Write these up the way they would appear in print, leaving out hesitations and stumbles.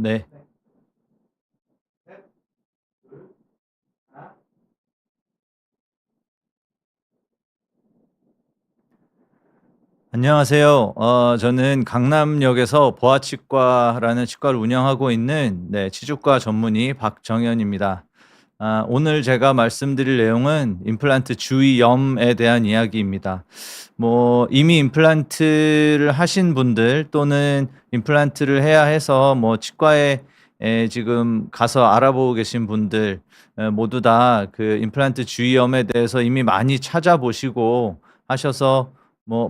네. 안녕하세요. 저는 강남역에서 보아치과라는 치과를 운영하고 있는 치주과 전문의 박정현입니다. 오늘 제가 말씀드릴 내용은 임플란트 주위염에 대한 이야기입니다. 이미 임플란트를 하신 분들 또는 임플란트를 해야 해서 치과에 지금 가서 알아보고 계신 분들 모두 다 그 임플란트 주위염에 대해서 이미 많이 찾아보시고 하셔서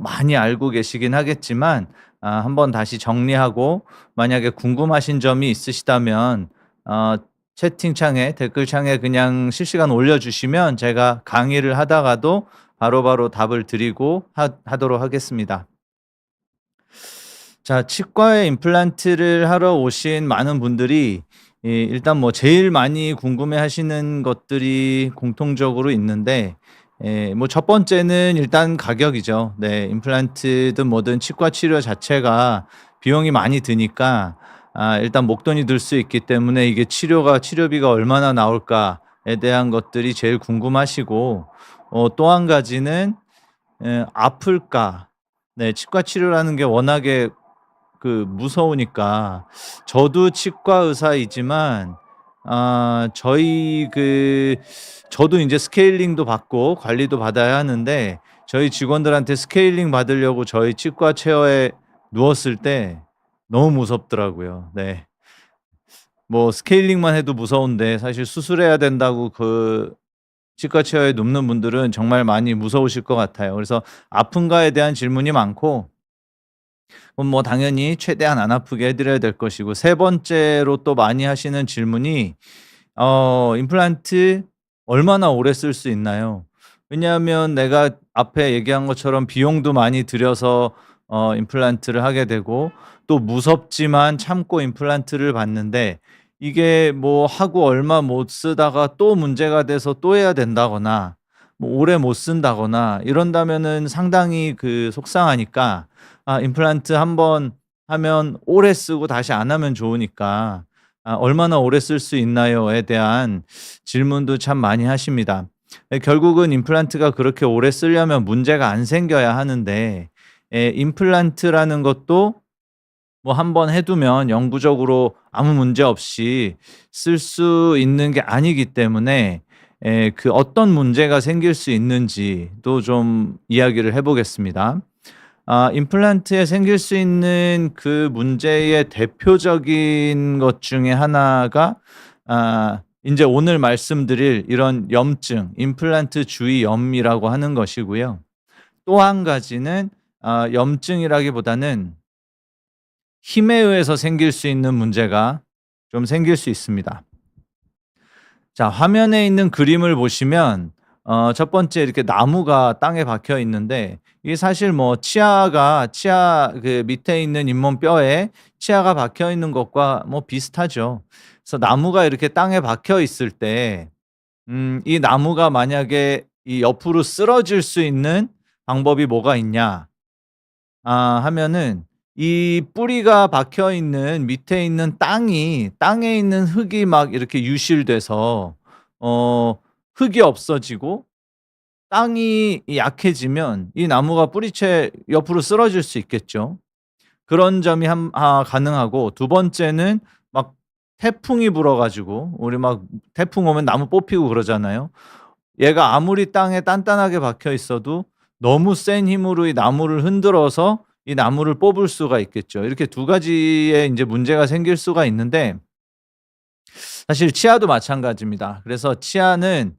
많이 알고 계시긴 하겠지만, 한번 다시 정리하고 만약에 궁금하신 점이 있으시다면 채팅창에 댓글창에 그냥 실시간 올려주시면 제가 강의를 하다가도 바로바로 답을 드리고 하도록 하겠습니다. 자, 치과에 임플란트를 하러 오신 많은 분들이 일단 제일 많이 궁금해하시는 것들이 공통적으로 있는데, 첫 번째는 일단 가격이죠. 네, 임플란트든 뭐든 치과 치료 자체가 비용이 많이 드니까 일단 목돈이 들 수 있기 때문에 이게 치료비가 얼마나 나올까에 대한 것들이 제일 궁금하시고, 또 한 가지는 아플까? 네, 치과 치료라는 게 워낙에 무서우니까. 저도 치과 의사이지만 저도 인제 스케일링도 받고 관리도 받아야 하는데, 저희 직원들한테 스케일링 받으려고 저희 치과 체어에 누웠을 때 너무 무섭더라고요. 네. 스케일링만 해도 무서운데 사실 수술해야 된다고 치과 체어에 눕는 분들은 정말 많이 무서우실 것 같아요. 그래서 아픈가에 대한 질문이 많고, 그럼 당연히 최대한 안 아프게 해 드려야 될 것이고, 세 번째로 또 많이 하시는 질문이 임플란트 얼마나 오래 쓸 수 있나요? 왜냐하면 내가 앞에 얘기한 것처럼 비용도 많이 들여서 임플란트를 하게 되고, 또 무섭지만 참고 임플란트를 받는데, 이게 하고 얼마 못 쓰다가 또 문제가 돼서 또 해야 된다거나 오래 못 쓴다거나 이런다면은 상당히 속상하니까, 임플란트 한번 하면 오래 쓰고 다시 안 하면 좋으니까 "얼마나 오래 쓸 수 있나요?"에 대한 질문도 참 많이 하십니다. 결국은 임플란트가 그렇게 오래 쓰려면 문제가 안 생겨야 하는데, 임플란트라는 것도 한 번 해 두면 영구적으로 아무 문제 없이 쓸 수 있는 게 아니기 때문에, 어떤 문제가 생길 수 있는지도 좀 이야기를 해 보겠습니다. 임플란트에 생길 수 있는 그 문제의 대표적인 것 중에 하나가 인제 오늘 말씀드릴 이런 염증, 임플란트 주위염이라고 하는 것이고요. 또 한 가지는 염증이라기보다는 힘에 의해서 생길 수 있는 문제가 좀 생길 수 있습니다. 자, 화면에 있는 그림을 보시면 첫 번째 이렇게 나무가 땅에 박혀 있는데, 이게 사실 치아 밑에 있는 잇몸뼈에 치아가 박혀 있는 것과 비슷하죠. 그래서 나무가 이렇게 땅에 박혀 있을 때 이 나무가 만약에 이 옆으로 쓰러질 수 있는 방법이 뭐가 있냐 하면은, 이 뿌리가 박혀 있는 밑에 있는 땅에 있는 흙이 막 이렇게 유실돼서 어 흙이 없어지고 땅이 약해지면 이 나무가 뿌리채 옆으로 쓰러질 수 있겠죠. 그런 점이 가능하고, 두 번째는 막 태풍이 불어 가지고, 우리 막 태풍 오면 나무 뽑히고 그러잖아요. 얘가 아무리 땅에 단단하게 박혀 있어도 너무 센 힘으로 이 나무를 흔들어서 이 나무를 뽑을 수가 있겠죠. 이렇게 두 가지의 인제 문제가 생길 수가 있는데, 사실 치아도 마찬가지입니다. 그래서 치아는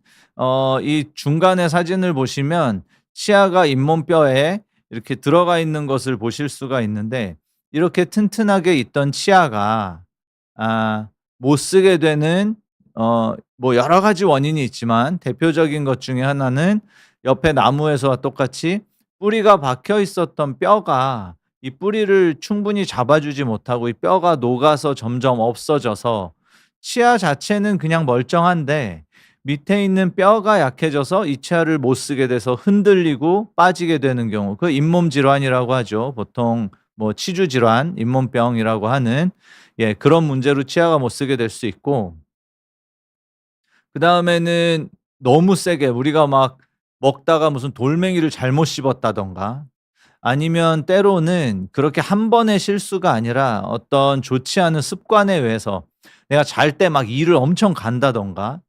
이 중간에 사진을 보시면 치아가 잇몸뼈에 이렇게 들어가 있는 것을 보실 수가 있는데, 이렇게 튼튼하게 있던 치아가 못 쓰게 되는 여러 가지 원인이 있지만, 대표적인 것 중에 하나는 옆에 나무에서와 똑같이 뿌리가 박혀 있었던 뼈가 이 뿌리를 충분히 잡아주지 못하고 이 뼈가 녹아서 점점 없어져서 치아 자체는 그냥 멀쩡한데, 밑에 있는 뼈가 약해져서 이 치아를 못 쓰게 돼서 흔들리고 빠지게 되는 경우, 그 잇몸 질환이라고 하죠. 보통 치주 질환, 잇몸병이라고 하는 예, 그런 문제로 치아가 못 쓰게 될 수 있고, 그다음에는 너무 세게 우리가 막 먹다가 무슨 돌멩이를 잘못 씹었다든가, 아니면 때로는 그렇게 한 번의 실수가 아니라 어떤 좋지 않은 습관에 의해서 내가 잘 때 막 이를 엄청 간다든가,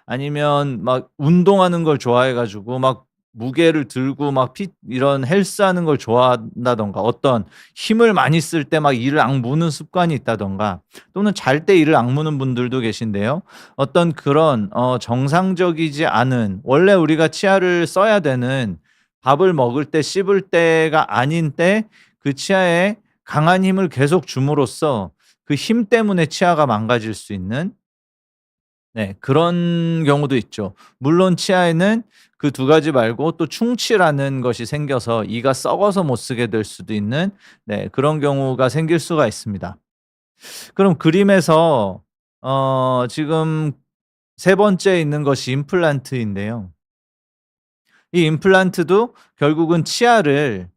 아니면 막 운동하는 걸 좋아해 가지고 막 무게를 들고 막 이런 헬스하는 걸 좋아한다든가, 어떤 힘을 많이 쓸 때 막 이를 악무는 습관이 있다든가, 또는 잘 때 이를 악무는 분들도 계신데요. 어떤 그런 정상적이지 않은, 원래 우리가 치아를 써야 되는, 밥을 먹을 때 씹을 때가 아닌 때 그 치아에 강한 힘을 계속 줌으로써 그 힘 때문에 치아가 망가질 수 있는, 네, 그런 경우도 있죠. 물론 치아에는 그 두 가지 말고 또 충치라는 것이 생겨서 이가 썩어서 못 쓰게 될 수도 있는, 네, 그런 경우가 생길 수가 있습니다. 그럼 그림에서 지금 세 번째 있는 것이 임플란트인데요. 이 임플란트도 결국은 치아를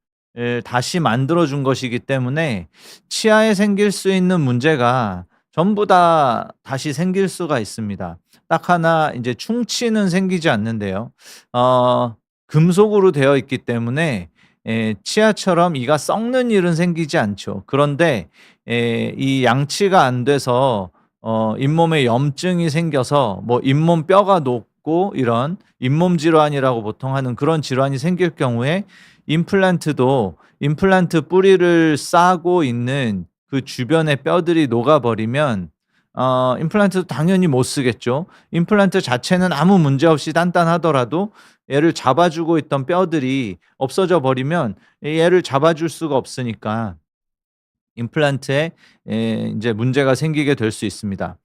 다시 만들어 준 것이기 때문에 치아에 생길 수 있는 문제가 전부 다 다시 생길 수가 있습니다. 딱 하나 이제 충치는 생기지 않는데요. 어 금속으로 되어 있기 때문에 치아처럼 이가 썩는 일은 생기지 않죠. 그런데 이 양치가 안 돼서 잇몸에 염증이 생겨서 뭐 잇몸 뼈가 녹고 이런 잇몸 질환이라고 보통 하는 그런 질환이 생길 경우에, 임플란트 뿌리를 싸고 있는 그 주변의 뼈들이 녹아버리면 임플란트도 당연히 못 쓰겠죠. 임플란트 자체는 아무 문제 없이 단단하더라도 얘를 잡아주고 있던 뼈들이 없어져 버리면 얘를 잡아줄 수가 없으니까 임플란트에 인제 문제가 생기게 될 수 있습니다.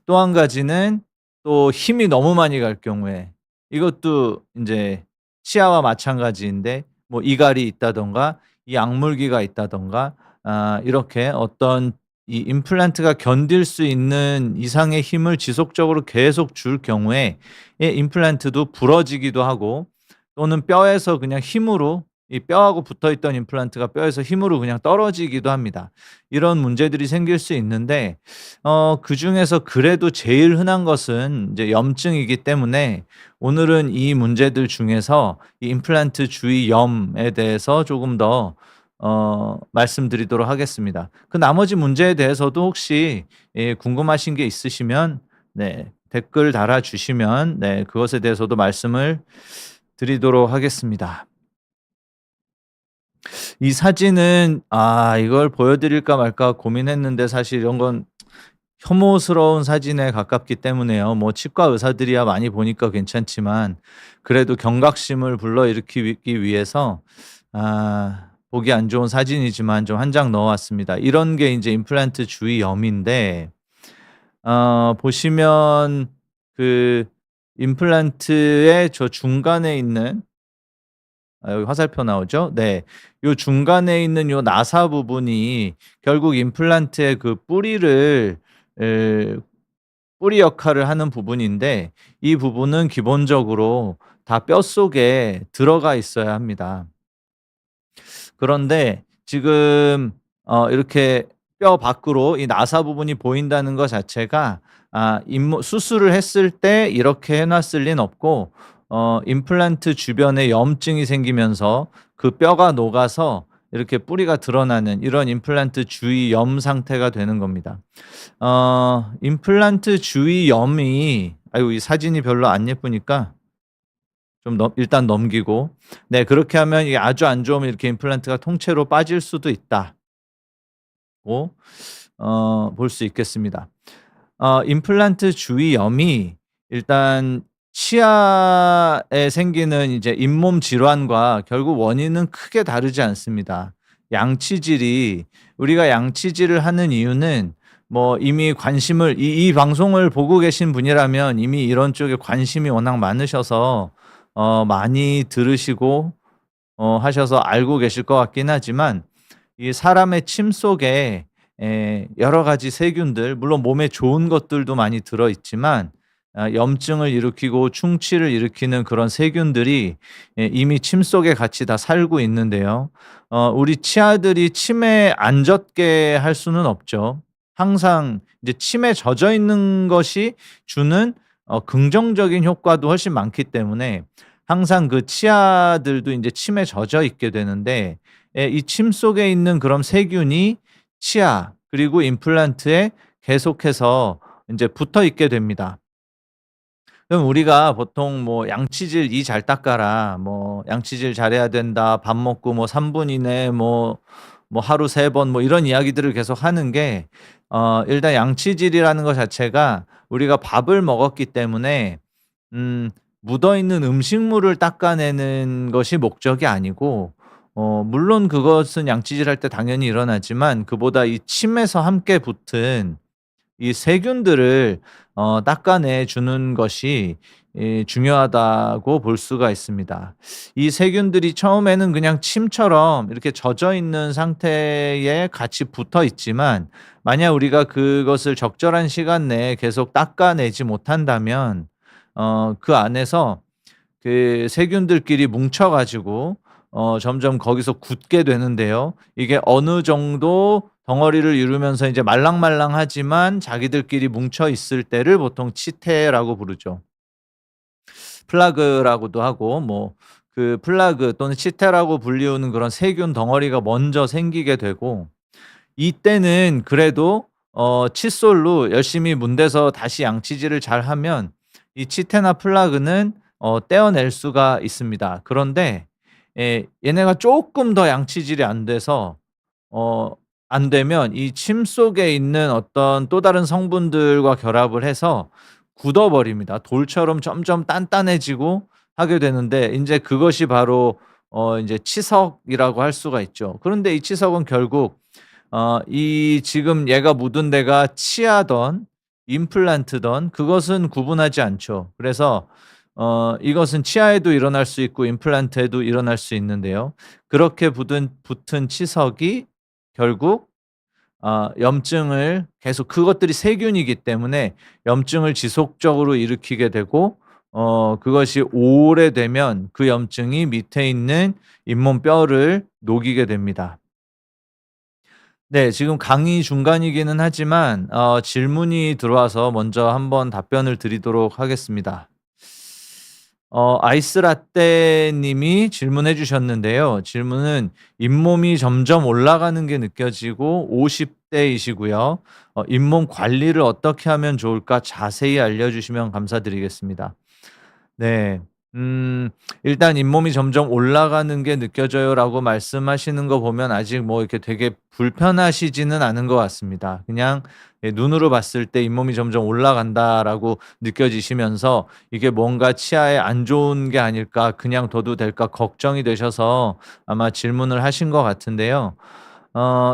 또 한 가지는, 또 힘이 너무 많이 갈 경우에, 이것도 인제 치아와 마찬가지인데, 뭐 이갈이 있다든가 이 악물기가 있다든가, 이렇게 어떤 이 임플란트가 견딜 수 있는 이상의 힘을 지속적으로 계속 줄 경우에 이 임플란트도 부러지기도 하고, 또는 뼈에서 그냥 힘으로, 이 뼈하고 붙어 있던 임플란트가 뼈에서 힘으로 그냥 떨어지기도 합니다. 이런 문제들이 생길 수 있는데, 그중에서 그래도 제일 흔한 것은 이제 염증이기 때문에 오늘은 이 문제들 중에서 이 임플란트 주위 염에 대해서 조금 더 말씀드리도록 하겠습니다. 그 나머지 문제에 대해서도 혹시 궁금하신 게 있으시면, 네, 댓글 달아 주시면, 네, 그것에 대해서도 말씀을 드리도록 하겠습니다. 이 사진은 이걸 보여 드릴까 말까 고민했는데, 사실 이런 건 혐오스러운 사진에 가깝기 때문에요. 뭐 치과 의사들이야 많이 보니까 괜찮지만, 그래도 경각심을 불러일으키기 위해서 보기 안 좋은 사진이지만 좀 한 장 넣어 왔습니다. 이런 게 인제 임플란트 주위 염인데, 보시면 그 임플란트의 저 중간에 있는, 여기 화살표 나오죠? 네. 요 중간에 있는 요 나사 부분이 결국 임플란트의 그 에 뿌리 역할을 하는 부분인데, 이 부분은 기본적으로 다 뼛속에 들어가 있어야 합니다. 그런데 지금 이렇게 뼈 밖으로 이 나사 부분이 보인다는 것 자체가, 잇몸 수술을 했을 때 이렇게 해 놨을 리는 없고, 임플란트 주변에 염증이 생기면서 그 뼈가 녹아서 이렇게 뿌리가 드러나는 이런 임플란트 주위 염 상태가 되는 겁니다. 임플란트 주위 염이, 아이고 이 사진이 별로 안 예쁘니까 좀 일단 넘기고, 네, 그렇게 하면 이게 아주 안 좋으면 이렇게 임플란트가 통째로 빠질 수도 있다고 볼 수 있겠습니다. 임플란트 주위염이 일단 치아에 생기는 이제 잇몸 질환과 결국 원인은 크게 다르지 않습니다. 양치질이, 우리가 양치질을 하는 이유는, 뭐 이미 관심을, 이 방송을 보고 계신 분이라면 이미 이런 쪽에 관심이 워낙 많으셔서 많이 들으시고 하셔서 알고 계실 것 같긴 하지만, 이 사람의 침 속에 여러 가지 세균들, 물론 몸에 좋은 것들도 많이 들어 있지만 염증을 일으키고 충치를 일으키는 그런 세균들이 이미 침 속에 같이 다 살고 있는데요. 우리 치아들이 침에 안 젖게 할 수는 없죠. 항상 이제 침에 젖어 있는 것이 주는 긍정적인 효과도 훨씬 많기 때문에 항상 그 치아들도 인제 침에 젖어 있게 되는데 이 침 속에 있는 그런 세균이 치아 그리고 임플란트에 계속해서 인제 붙어 있게 됩니다. 그럼 우리가 보통 뭐 "양치질 이 잘 닦아라." 뭐 "양치질 잘해야 된다." "밥 먹고 뭐 3분 이내에 뭐 하루 3번." 뭐 이런 이야기들을 계속 하는 게 일단 양치질이라는 것 자체가 우리가 밥을 먹었기 때문에 음 묻어 있는 음식물을 닦아내는 것이 목적이 아니고 물론 그것은 양치질할 때 당연히 일어나지만 그보다 이 침에서 함께 붙은 이 세균들을 닦아내 주는 것이 중요하다고 볼 수가 있습니다. 이 세균들이 처음에는 그냥 침처럼 이렇게 젖어 있는 상태에 같이 붙어 있지만 만약 우리가 그것을 적절한 시간 내에 계속 닦아내지 못한다면 그 안에서 그 세균들끼리 뭉쳐 가지고 점점 거기서 굳게 되는데요. 이게 어느 정도 덩어리를 이루면서 이제 말랑말랑하지만 자기들끼리 뭉쳐 있을 때를 보통 치태라고 부르죠. 플라그라고도 하고 뭐 그 플라그 또는 치태라고 불리우는 그런 세균 덩어리가 먼저 생기게 되고 이때는 그래도 칫솔로 열심히 문대서 다시 양치질을 잘하면 이 치태나 플라그는 떼어낼 수가 있습니다. 그런데 얘네가 쪼끔 더 양치질이 안 돼서 어 안 되면 이 침 속에 있는 어떤 또 다른 성분들과 결합을 해서 굳어 버립니다. 돌처럼 점점 단단해지고 하게 되는데 인제 그것이 바로 인제 치석이라고 할 수가 있죠. 그런데 이 치석은 결국 이 지금 얘가 묻은 데가 치아든 임플란트든 그것은 구분하지 않죠. 그래서 이것은 치아에도 일어날 수 있고 임플란트에도 일어날 수 있는데요. 그렇게 붙은 치석이 결국 염증을 계속 그것들이 세균이기 때문에 염증을 지속적으로 일으키게 되고 그것이 오래되면 그 염증이 밑에 있는 잇몸 뼈를 녹이게 됩니다. 네. 지금 강의 중간이기는 하지만 질문이 들어와서 먼저 한번 답변을 드리도록 하겠습니다. 아이스 라떼 님이 질문해 주셨는데요. 질문은 잇몸이 점점 올라가는 게 느껴지고 50 대이시고요. "잇몸 관리를 어떻게 하면 좋을까 자세히 알려주시면 감사드리겠습니다." 네. 일단 "잇몸이 점점 올라가는 게 느껴져요."라고 말씀하시는 거 보면 아직 뭐 이렇게 되게 불편하시지는 않은 것 같습니다. 그냥 눈으로 봤을 때 '잇몸이 점점 올라간다.'라고 느껴지시면서 '이게 뭔가 치아에 안 좋은 게 아닐까? 그냥 둬도 될까?' 걱정이 되셔서 아마 질문을 하신 것 같은데요.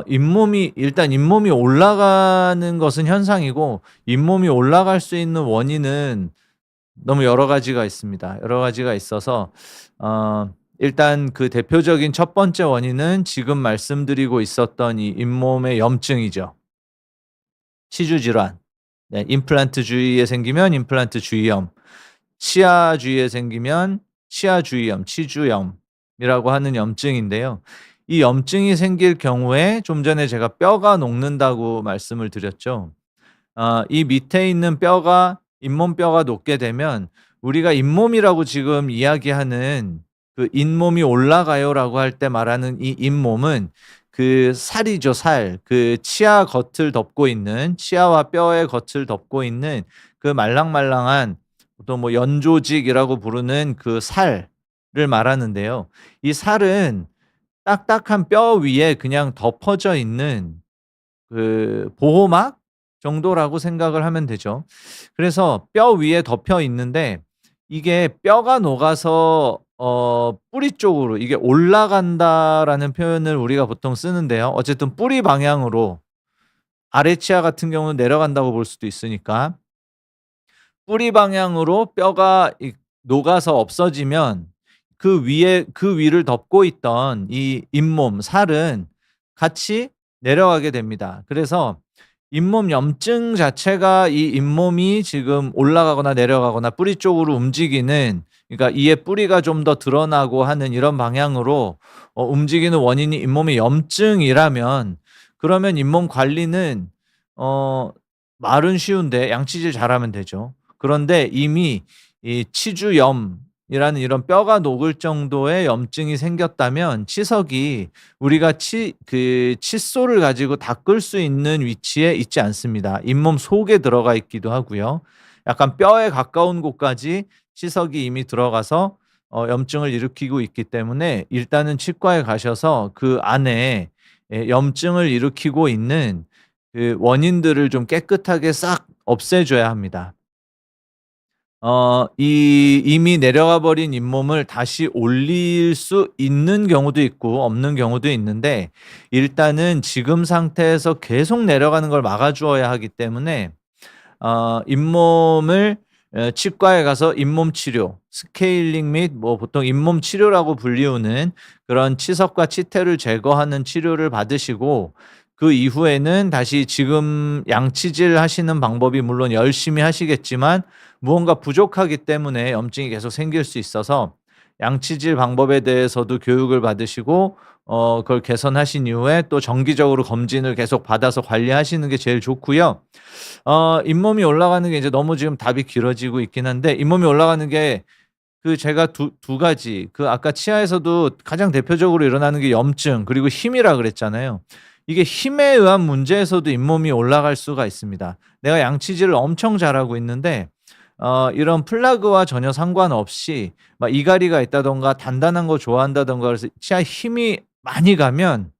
잇몸이 올라가는 것은 현상이고 잇몸이 올라갈 수 있는 원인은 너무 여러 가지가 있습니다. 여러 가지가 있어서 일단 그 대표적인 첫 번째 원인은 지금 말씀드리고 있었던 이 잇몸의 염증이죠. 치주 질환. 네, 임플란트 주위에 생기면 임플란트 주위염, 치아 주위에 생기면 치아 주위염, 치주염이라고 하는 염증인데요. 이 염증이 생길 경우에 좀 전에 제가 뼈가 녹는다고 말씀을 드렸죠. 이 밑에 있는 뼈가 잇몸뼈가 녹게 되면 우리가 잇몸이라고 지금 이야기하는 그 "잇몸이 올라가요."라고 할 때 말하는 이 잇몸은 그 살이죠, 살. 그 치아 겉을 덮고 있는 치아와 뼈의 겉을 덮고 있는 그 말랑말랑한 보통 뭐 연조직이라고 부르는 그 살을 말하는데요. 이 살은 딱딱한 뼈 위에 그냥 덮어져 있는 그 보호막 정도라고 생각을 하면 되죠. 그래서 뼈 위에 덮여 있는데 이게 뼈가 녹아서 뿌리 쪽으로 이게 "올라간다."라는 표현을 우리가 보통 쓰는데요. 어쨌든 뿌리 방향으로 아래 치아 같은 경우는 내려간다고 볼 수도 있으니까 뿌리 방향으로 뼈가 녹아서 없어지면 그 위를 덮고 있던 이 잇몸 살은 같이 내려가게 됩니다. 그래서 잇몸 염증 자체가 이 잇몸이 지금 올라가거나 내려가거나 뿌리 쪽으로 움직이는 그러니까 이의 뿌리가 좀 더 드러나고 하는 이런 방향으로 움직이는 원인이 잇몸의 염증이라면 그러면 잇몸 관리는 어 말은 쉬운데 양치질 잘하면 되죠. 그런데 이미 이 치주염이라는 이런 뼈가 녹을 정도의 염증이 생겼다면 치석이 우리가 칫솔을 가지고 닦을 수 있는 위치에 있지 않습니다. 잇몸 속에 들어가 있기도 하고요. 약간 뼈에 가까운 곳까지 치석이 이미 들어가서 염증을 일으키고 있기 때문에 일단은 치과에 가셔서 그 안에 염증을 일으키고 있는 그 원인들을 좀 깨끗하게 싹 없애 줘야 합니다. 이미 내려가 버린 잇몸을 다시 올릴 수 있는 경우도 있고 없는 경우도 있는데, 일단은 지금 상태에서 계속 내려가는 걸 막아 주어야 하기 때문에 잇몸을 치과에 가서 잇몸 치료, 스케일링 및 뭐 보통 잇몸 치료라고 불리우는 그런 치석과 치태를 제거하는 치료를 받으시고, 그 이후에는 다시 지금 양치질 하시는 방법이 물론 열심히 하시겠지만 무언가 부족하기 때문에 염증이 계속 생길 수 있어서 양치질 방법에 대해서도 교육을 받으시고 그걸 개선하신 이후에 또 정기적으로 검진을 계속 받아서 관리하시는 게 제일 좋고요. 잇몸이 올라가는 게 이제 너무 지금 답이 길어지고 있긴 한데, 잇몸이 올라가는 게 제가 두 가지, 아까 치아에서도 가장 대표적으로 일어나는 게 염증 그리고 힘이라 그랬잖아요. 이게 힘에 의한 문제에서도 잇몸이 올라갈 수가 있습니다. 내가 양치질을 엄청 잘하고 있는데 이런 플라그와 전혀 상관없이 막 이갈이가 있다든가 단단한 거 좋아한다든가 그래서 치아에 힘이 많이 가면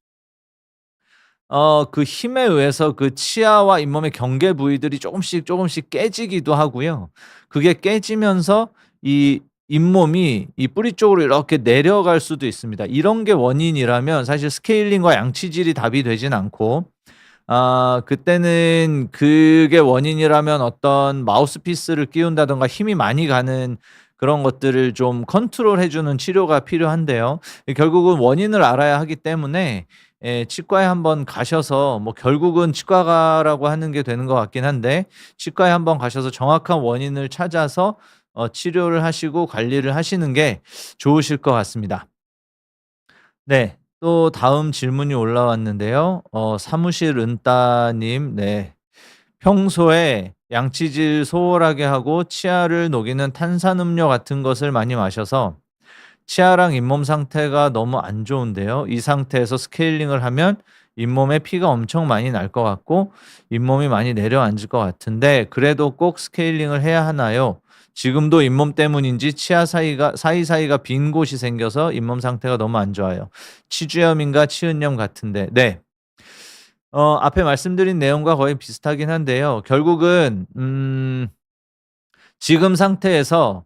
그 힘에 의해서 그 치아와 잇몸의 경계 부위들이 조금씩 깨지기도 하고요. 그게 깨지면서 이 잇몸이 이 뿌리 쪽으로 이렇게 내려갈 수도 있습니다. 이런 게 원인이라면 사실 스케일링과 양치질이 답이 되진 않고, 그때는 그게 원인이라면 어떤 마우스피스를 끼운다든가 힘이 많이 가는 그런 것들을 좀 컨트롤해 주는 치료가 필요한데요. 결국은 원인을 알아야 하기 때문에 치과에 한번 가셔서, 뭐 결국은 치과가라고 하는 게 되는 것 같긴 한데, 치과에 한번 가셔서 정확한 원인을 찾아서 치료를 하시고 관리를 하시는 게 좋으실 것 같습니다. 네. 또 다음 질문이 올라왔는데요. 사무실 은따님, 네. 평소에 양치질 소홀하게 하고 치아를 녹이는 탄산음료 같은 것을 많이 마셔서 치아랑 잇몸 상태가 너무 안 좋은데요. 이 상태에서 스케일링을 하면 잇몸에 피가 엄청 많이 날 것 같고 잇몸이 많이 내려앉을 것 같은데, 그래도 꼭 스케일링을 해야 하나요? 지금도 잇몸 때문인지 치아 사이사이가 빈 곳이 생겨서 잇몸 상태가 너무 안 좋아요. 치주염인가 치은염 같은데. 네. 앞에 말씀드린 내용과 거의 비슷하긴 한데요. 결국은 지금 상태에서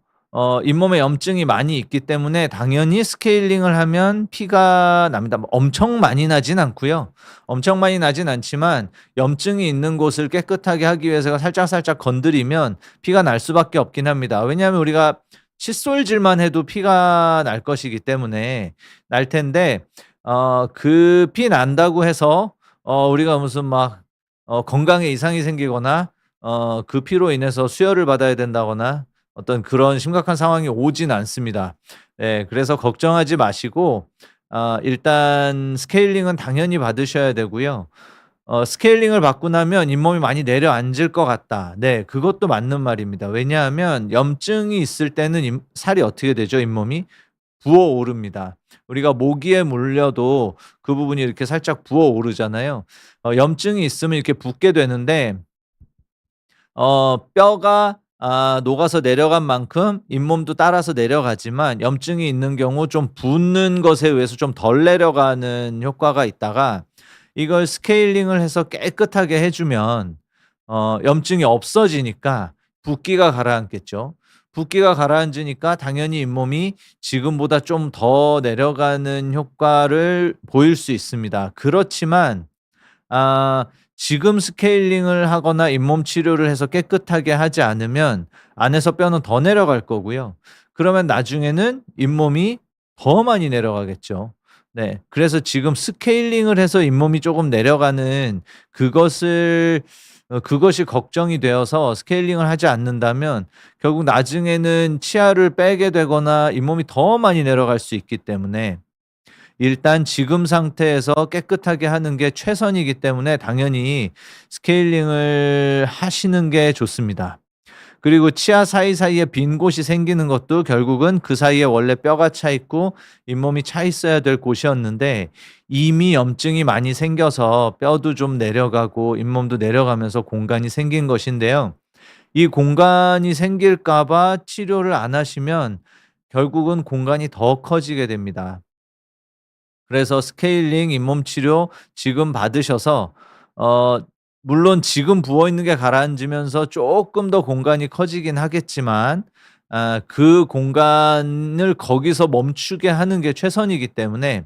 잇몸에 염증이 많이 있기 때문에 당연히 스케일링을 하면 피가 납니다. 뭐 엄청 많이 나진 않고요. 엄청 많이 나진 않지만 염증이 있는 곳을 깨끗하게 하기 위해서 살짝살짝 건드리면 피가 날 수밖에 없긴 합니다. 왜냐하면 우리가 칫솔질만 해도 피가 날 것이기 때문에 날 텐데, 그 피 난다고 해서 우리가 무슨 막 건강에 이상이 생기거나 그 피로 인해서 수혈을 받아야 된다거나 어떤 그런 심각한 상황이 오진 않습니다. 예. 그래서 걱정하지 마시고 일단 스케일링은 당연히 받으셔야 되고요. 스케일링을 받고 나면 잇몸이 많이 내려앉을 것 같다. 네. 그것도 맞는 말입니다. 왜냐하면 염증이 있을 때는 살이 어떻게 되죠, 잇몸이? 부어오릅니다. 우리가 모기에 물려도 그 부분이 이렇게 살짝 부어오르잖아요. 염증이 있으면 이렇게 붓게 되는데, 뼈가 녹아서 내려간 만큼 잇몸도 따라서 내려가지만 염증이 있는 경우 좀 붓는 것에 의해서 좀 덜 내려가는 효과가 있다가, 이걸 스케일링을 해서 깨끗하게 해 주면 염증이 없어지니까 붓기가 가라앉겠죠. 붓기가 가라앉으니까 당연히 잇몸이 지금보다 좀 더 내려가는 효과를 보일 수 있습니다. 그렇지만 아 지금 스케일링을 하거나 잇몸 치료를 해서 깨끗하게 하지 않으면 안에서 뼈는 더 내려갈 거고요. 그러면 나중에는 잇몸이 더 많이 내려가겠죠. 네. 그래서 지금 스케일링을 해서 잇몸이 조금 내려가는 그것이 걱정이 되어서 스케일링을 하지 않는다면 결국 나중에는 치아를 빼게 되거나 잇몸이 더 많이 내려갈 수 있기 때문에 일단 지금 상태에서 깨끗하게 하는 게 최선이기 때문에 당연히 스케일링을 하시는 게 좋습니다. 그리고 치아 사이사이에 빈 곳이 생기는 것도 결국은 그 사이에 원래 뼈가 차 있고 잇몸이 차 있어야 될 곳이었는데 이미 염증이 많이 생겨서 뼈도 좀 내려가고 잇몸도 내려가면서 공간이 생긴 것인데요. 이 공간이 생길까 봐 치료를 안 하시면 결국은 공간이 더 커지게 됩니다. 그래서 스케일링, 잇몸 치료 지금 받으셔서 어 물론 지금 부어 있는 게 가라앉으면서 쪼끔 더 공간이 커지긴 하겠지만 그 공간을 거기서 멈추게 하는 게 최선이기 때문에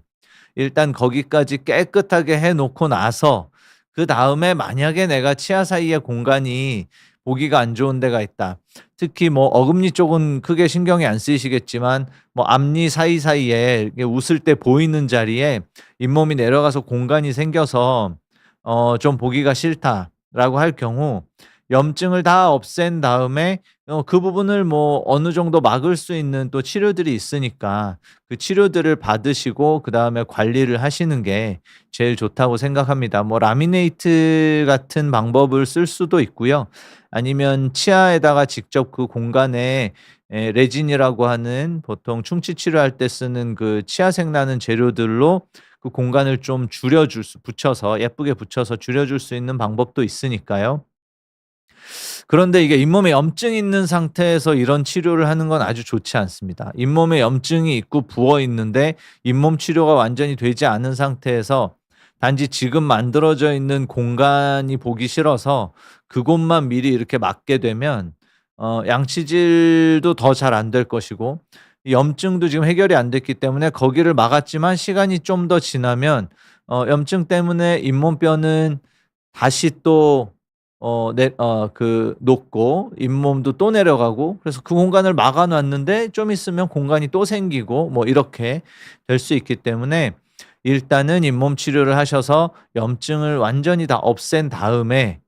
일단 거기까지 깨끗하게 해 놓고 나서 그다음에 만약에 내가 치아 사이에 공간이 보기가 안 좋은 데가 있다. 특히 뭐 어금니 쪽은 크게 신경이 안 쓰이시겠지만 뭐 앞니 사이사이에 이렇게 웃을 때 보이는 자리에 잇몸이 내려가서 공간이 생겨서 좀 보기가 싫다라고 할 경우 염증을 다 없앤 다음에 그 부분을 뭐 어느 정도 막을 수 있는 또 치료들이 있으니까 그 치료들을 받으시고 그다음에 관리를 하시는 게 제일 좋다고 생각합니다. 뭐 라미네이트 같은 방법을 쓸 수도 있고요. 아니면 치아에다가 직접 그 공간에 레진이라고 하는 보통 충치 치료할 때 쓰는 그 치아색 나는 재료들로 그 공간을 좀 줄여 줄 수 붙여서 예쁘게 붙여서 줄여 줄 수 있는 방법도 있으니까요. 그런데 이게 잇몸에 염증이 있는 상태에서 이런 치료를 하는 건 아주 좋지 않습니다. 잇몸에 염증이 있고 부어 있는데 잇몸 치료가 완전히 되지 않은 상태에서 단지 지금 만들어져 있는 공간이 보기 싫어서 그곳만 미리 이렇게 막게 되면 양치질도 더 잘 안 될 것이고 이 염증도 지금 해결이 안 됐기 때문에 거기를 막았지만 시간이 좀 더 지나면 염증 때문에 잇몸뼈는 다시 또 녹고 잇몸도 또 내려가고 그래서 그 공간을 막아 놨는데 좀 있으면 공간이 또 생기고 뭐 이렇게 될 수 있기 때문에 일단은 잇몸 치료를 하셔서 염증을 완전히 다 없앤 다음에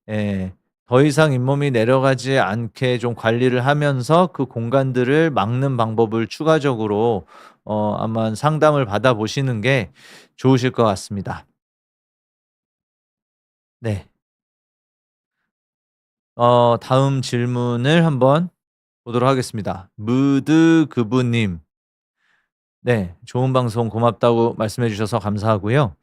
예 더 이상 잇몸이 내려가지 않게 좀 관리를 하면서 그 공간들을 막는 방법을 추가적으로 한번 상담을 받아 보시는 게 좋으실 것 같습니다. 네. 다음 질문을 한번 보도록 하겠습니다. 무드그부 님. 네. "좋은 방송 고맙다."고 말씀해 주셔서 감사하고요.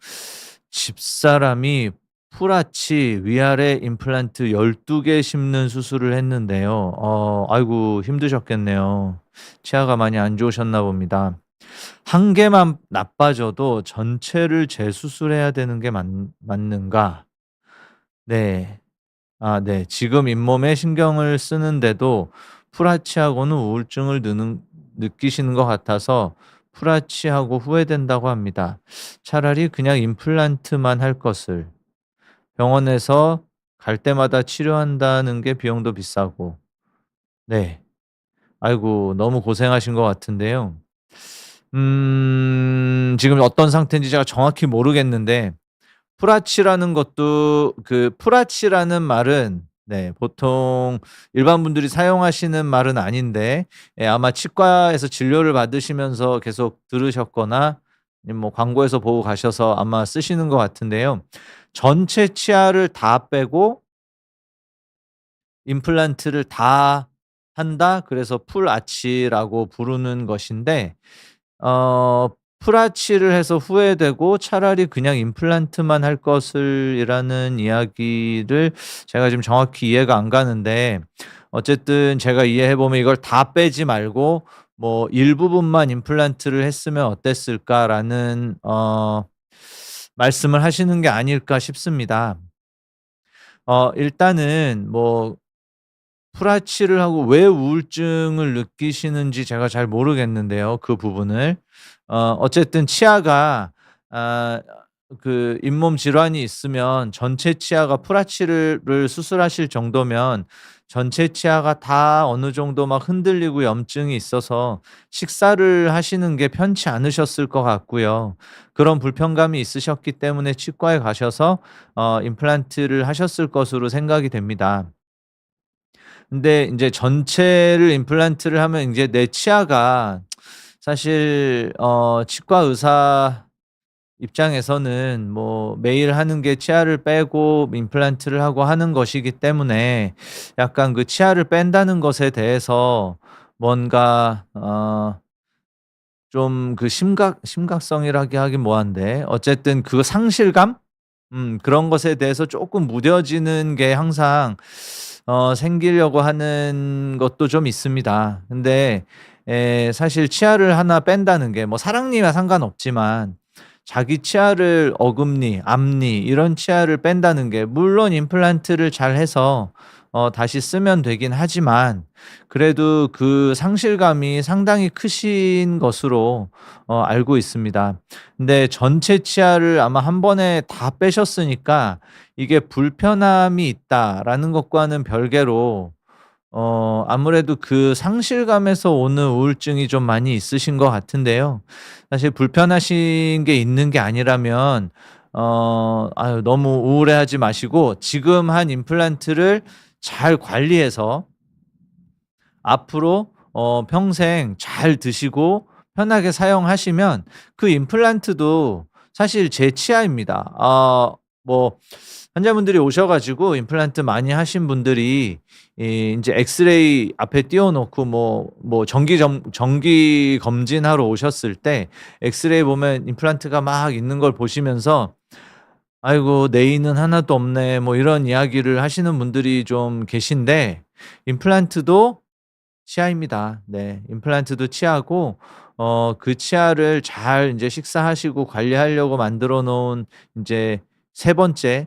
집사람이 풀아치 위아래 임플란트 12개 심는 수술을 했는데요. 아이고 힘드셨겠네요. 치아가 많이 안 좋으셨나 봅니다. 한 개만 나빠져도 전체를 재수술해야 되는 게 맞는가? 네. 네. 지금 잇몸에 신경을 쓰는데도 풀아치하고는 우울증을 느끼시는 것 같아서 풀아치하고 후회된다고 합니다. 차라리 그냥 임플란트만 할 것을. 병원에서 갈 때마다 치료한다는 게 비용도 비싸고. 네. 아이고 너무 고생하신 것 같은데요. 지금 어떤 상태인지 제가 정확히 모르겠는데 프라치라는 것도 그 프라치라는 말은 네 보통 일반 분들이 사용하시는 말은 아닌데 아마 치과에서 진료를 받으시면서 계속 들으셨거나 아니면 뭐 광고에서 보고 가셔서 아마 쓰시는 것 같은데요. 전체 치아를 다 빼고 임플란트를 다 한다. 그래서 풀 아치라고 부르는 것인데 어 풀아치를 해서 후회되고 차라리 그냥 임플란트만 할 것을 이라는 이야기를 제가 지금 정확히 이해가 안 가는데 어쨌든 제가 이해해 보면 이걸 다 빼지 말고 뭐 '일부분만 임플란트를 했으면 어땠을까.'라는 말씀을 하시는 게 아닐까 싶습니다. 일단은 뭐 풀아치를 하고 왜 우울증을 느끼시는지 제가 잘 모르겠는데요, 그 부분을. 어쨌든 치아가 아 그 잇몸 질환이 있으면 전체 치아가 풀아치를 수술하실 정도면 전체 치아가 다 어느 정도 막 흔들리고 염증이 있어서 식사를 하시는 게 편치 않으셨을 것 같고요. 그런 불편감이 있으셨기 때문에 치과에 가셔서 임플란트를 하셨을 것으로 생각이 됩니다. 근데 인제 전체를 임플란트를 하면 인제 내 치아가 사실 치과 의사 입장에서는 뭐 매일 하는 게 치아를 빼고 임플란트를 하고 하는 것이기 때문에 약간 그 치아를 뺀다는 것에 대해서 뭔가 좀 그 심각성이라고 하긴 뭐한데 어쨌든 그 상실감? 그런 것에 대해서 쪼끔 무뎌지는 게 항상 생기려고 하는 것도 좀 있습니다. 근데 사실 치아를 하나 뺀다는 게 뭐 사랑니와 상관없지만 자기 치아를 어금니, 앞니 이런 치아를 뺀다는 게 물론 임플란트를 잘해서 다시 쓰면 되긴 하지만 그래도 그 상실감이 상당히 크신 것으로 알고 있습니다. 근데 전체 치아를 아마 한 번에 다 빼셨으니까 이게 '불편함이 있다.'라는 것과는 별개로 아무래도 그 상실감에서 오는 우울증이 좀 많이 있으신 것 같은데요. 사실 불편하신 게 있는 게 아니라면 아유 너무 우울해하지 마시고 지금 한 임플란트를 잘 관리해서 앞으로 평생 잘 드시고 편하게 사용하시면 그 임플란트도 사실 제 치아입니다. 뭐 환자분들이 오셔 가지고 임플란트 많이 하신 분들이 이 인제 엑스레이 앞에 띄워 놓고 정기 검진하러 오셨을 때 엑스레이 보면 임플란트가 막 있는 걸 보시면서 "아이고 내이는 하나도 없네." 뭐 이런 이야기를 하시는 분들이 좀 계신데 임플란트도 치아입니다. 네. 임플란트도 치아고 그 치아를 잘 인제 식사하시고 관리하려고 만들어 놓은 인제 세 번째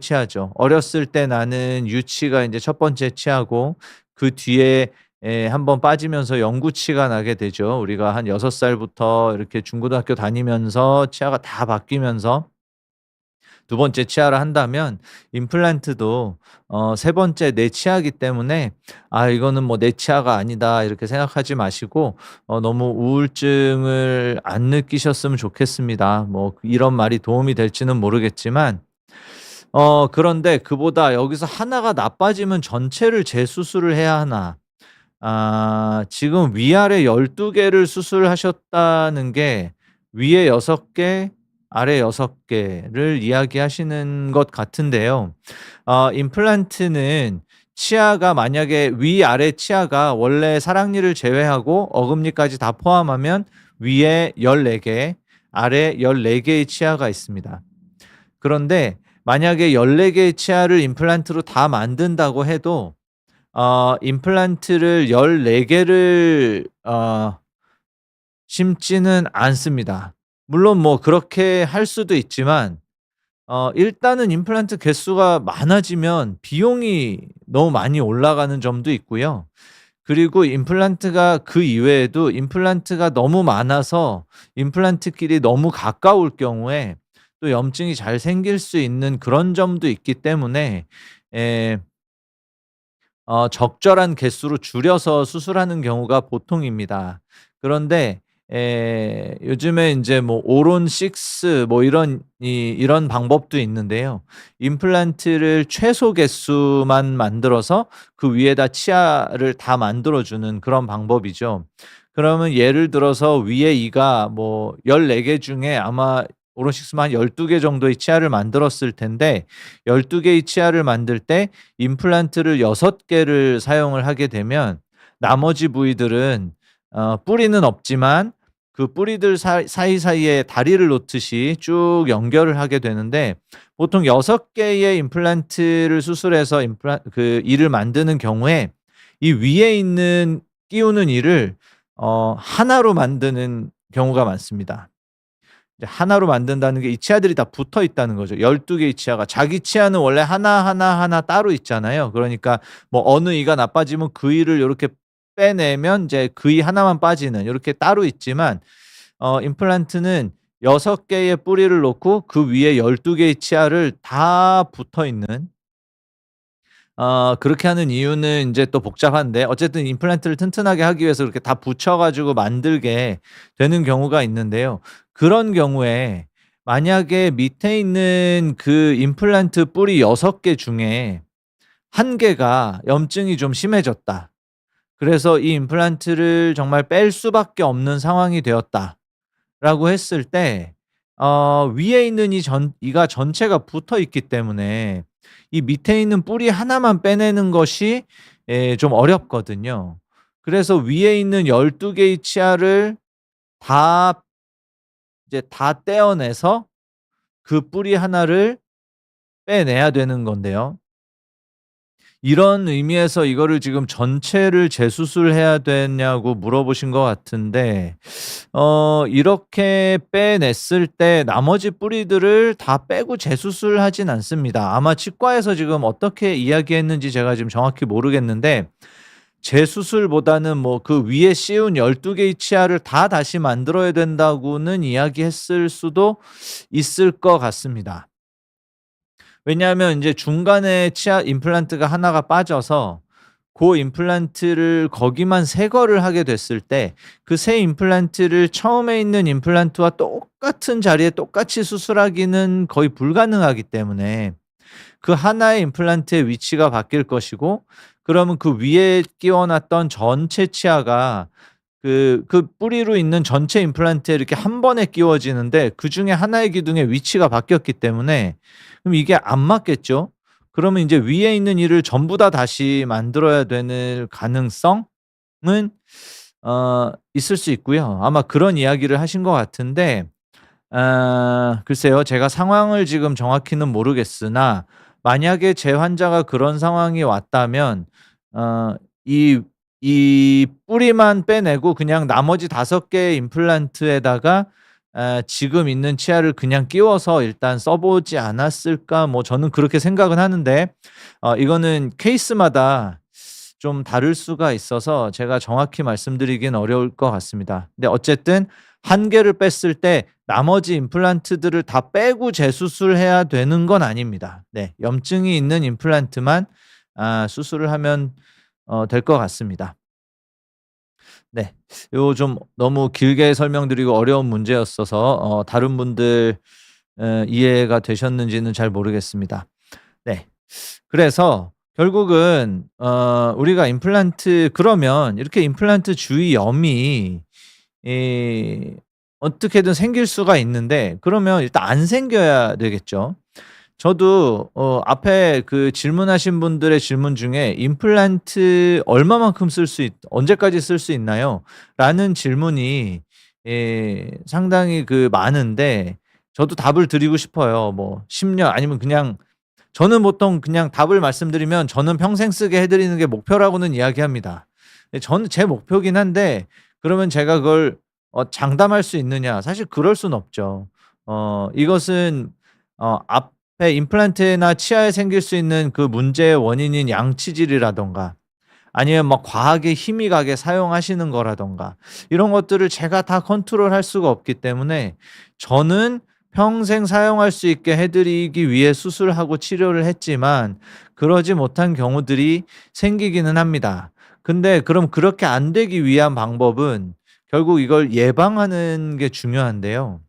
치아죠. 어렸을 때 나는 유치가 인제 첫 번째 치아고 그 뒤에 한번 빠지면서 영구치가 나게 되죠. 우리가 한 6 살부터 이렇게 중고등학교 다니면서 치아가 다 바뀌면서 두 번째 치아를 한다면 임플란트도 세 번째 내 치아이기 때문에 '아 이거는 뭐 내 치아가 아니다.' 이렇게 생각하지 마시고 너무 우울증을 안 느끼셨으면 좋겠습니다. 뭐 이런 말이 도움이 될지는 모르겠지만 그런데 그보다 여기서 하나가 나빠지면 전체를 재수술을 해야 하나. 지금 위아래 12 개를 수술하셨다는 게 위에 6 개, 아래 6 개를 이야기하시는 것 같은데요. 임플란트는 치아가 만약에 위아래 치아가 원래 사랑니를 제외하고 어금니까지 다 포함하면 위에 14 개, 아래 14 개의 치아가 있습니다. 그런데 만약에 14 개의 치아를 임플란트로 다 만든다고 해도 임플란트를 14 개를 심지는 않습니다. 물론 뭐 그렇게 할 수도 있지만 일단은 임플란트 개수가 많아지면 비용이 너무 많이 올라가는 점도 있고요. 그리고 임플란트가 그 이외에도 임플란트가 너무 많아서 임플란트끼리 너무 가까울 경우에 또 염증이 잘 생길 수 있는 그런 점도 있기 때문에 에 적절한 개수로 줄여서 수술하는 경우가 보통입니다. 그런데 요즘에 인제 뭐 오론 6 뭐 이런 방법도 있는데요. 임플란트를 최소 개수만 만들어서 그 위에다 치아를 다 만들어 주는 그런 방법이죠. 그러면 예를 들어서 위에 이가 뭐 14개 중에 아마 오론 6만 한 12개 정도의 치아를 만들었을 텐데 12 개의 치아를 만들 때 임플란트를 6 개를 사용을 하게 되면 나머지 부위들은 뿌리는 없지만 그 뿌리들 사이사이에 다리를 놓듯이 쭉 연결을 하게 되는데 보통 6 개의 임플란트를 수술해서 그 이를 만드는 경우에 이 위에 있는 끼우는 이를 하나로 만드는 경우가 많습니다. 이제 하나로 만든다는 게 이 치아들이 다 붙어 있다는 거죠. 12 개의 치아가. 자기 치아는 원래 하나 따로 있잖아요. 그러니까 뭐 어느 이가 나빠지면 그 이를 요렇게 빼내면 이제 그 이 하나만 빠지는 요렇게 따로 있지만 임플란트는 6 개의 뿌리를 놓고 그 위에 12 개의 치아를 다 붙어 있는 그렇게 하는 이유는 인제 또 복잡한데 어쨌든 임플란트를 튼튼하게 하기 위해서 그렇게 다 붙여 가지고 만들게 되는 경우가 있는데요. 그런 경우에 만약에 밑에 있는 그 임플란트 뿌리 6개 중에 1 개가 염증이 좀 심해졌다. 그래서 이 임플란트를 정말 뺄 수밖에 없는 상황이 되었다라고 했을 때 위에 있는 이가 전체가 붙어 있기 때문에 이 밑에 있는 뿌리 하나만 빼내는 것이 좀 어렵거든요. 그래서 위에 있는 12 개의 치아를 다 이제 다 떼어내서 그 뿌리 하나를 빼내야 되는 건데요. 이런 의미에서 이거를 지금 전체를 재수술해야 되냐고 물어보신 것 같은데 이렇게 빼냈을 때 나머지 뿌리들을 다 빼고 재수술하진 않습니다. 아마 치과에서 지금 어떻게 이야기했는지 제가 지금 정확히 모르겠는데 재수술보다는 뭐 그 위에 씌운 12 개의 치아를 다 다시 만들어야 된다고는 이야기했을 수도 있을 것 같습니다. 왜냐하면 인제 중간에 치아 임플란트가 하나가 빠져서 고 임플란트를 거기만 새 거를 하게 됐을 때 그 새 임플란트를 처음에 있는 임플란트와 똑같은 자리에 똑같이 수술하기는 거의 불가능하기 때문에 그 하나의 임플란트의 위치가 바뀔 것이고, 그러면 그 위에 끼워 놨던 전체 치아가 그 뿌리로 있는 전체 임플란트에 이렇게 한 번에 끼워지는데 그중에 하나의 기둥의 위치가 바뀌었기 때문에 그럼 이게 안 맞겠죠. 그러면 인제 위에 있는 이를 전부 다 다시 만들어야 되는 가능성은 있을 수 있고요. 아마 그런 이야기를 하신 것 같은데 글쎄요. 제가 상황을 지금 정확히는 모르겠으나 만약에 제 환자가 그런 상황이 왔다면 어 이 뿌리만 빼내고 그냥 나머지 5 개의 임플란트에다가 지금 있는 치아를 그냥 끼워서 일단 써 보지 않았을까, 뭐 저는 그렇게 생각은 하는데 이거는 케이스마다 좀 다를 수가 있어서 제가 정확히 말씀드리긴 어려울 것 같습니다. 근데 어쨌든 한 개를 뺐을 때 나머지 임플란트들을 다 빼고 재수술해야 되는 건 아닙니다. 네. 염증이 있는 임플란트만 수술을 하면 될 것 같습니다. 네. 요 좀 너무 길게 설명드리고 어려운 문제였어서 다른 분들 이해가 되셨는지는 잘 모르겠습니다. 네. 그래서 결국은 우리가 임플란트, 그러면 이렇게 임플란트 주위 염이 이 어떻게든 생길 수가 있는데 그러면 일단 안 생겨야 되겠죠. 저도 앞에 그 질문하신 분들의 질문 중에 "임플란트 얼마만큼 쓸 수 언제까지 쓸 수 있나요?" 라는 질문이 상당히 많은데 저도 답을 드리고 싶어요. 뭐 10년 아니면 그냥, 저는 보통 그냥 답을 말씀드리면 저는 평생 쓰게 해 드리는 게 목표라고는 이야기합니다. 저는 제 목표긴 한데 그러면 제가 그걸 장담할 수 있느냐? 사실 그럴 수는 없죠. 이것은 앞에 임플란트나 치아에 생길 수 있는 그 문제의 원인인 양치질이라든가 아니면 막 과하게 힘이 가게 사용하시는 거라든가 이런 것들을 제가 다 컨트롤할 수가 없기 때문에 저는 평생 사용할 수 있게 해 드리기 위해 수술하고 치료를 했지만 그러지 못한 경우들이 생기기는 합니다. 근데 그럼 그렇게 안 되기 위한 방법은 결국 이걸 예방하는 게 중요한데요.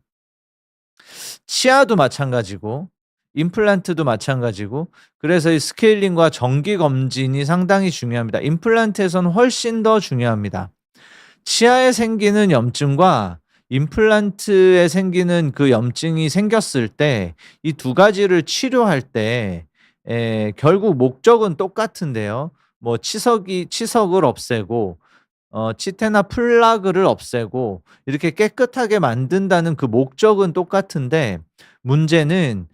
치아도 마찬가지고 임플란트도 마찬가지고, 그래서 이 스케일링과 정기 검진이 상당히 중요합니다. 임플란트에서는 훨씬 더 중요합니다. 치아에 생기는 염증과 임플란트에 생기는 그 염증이 생겼을 때 이 두 가지를 치료할 때 결국 목적은 똑같은데요. 뭐 치석을 없애고 치태나 플라그를 없애고 이렇게 깨끗하게 만든다는 그 목적은 똑같은데 문제는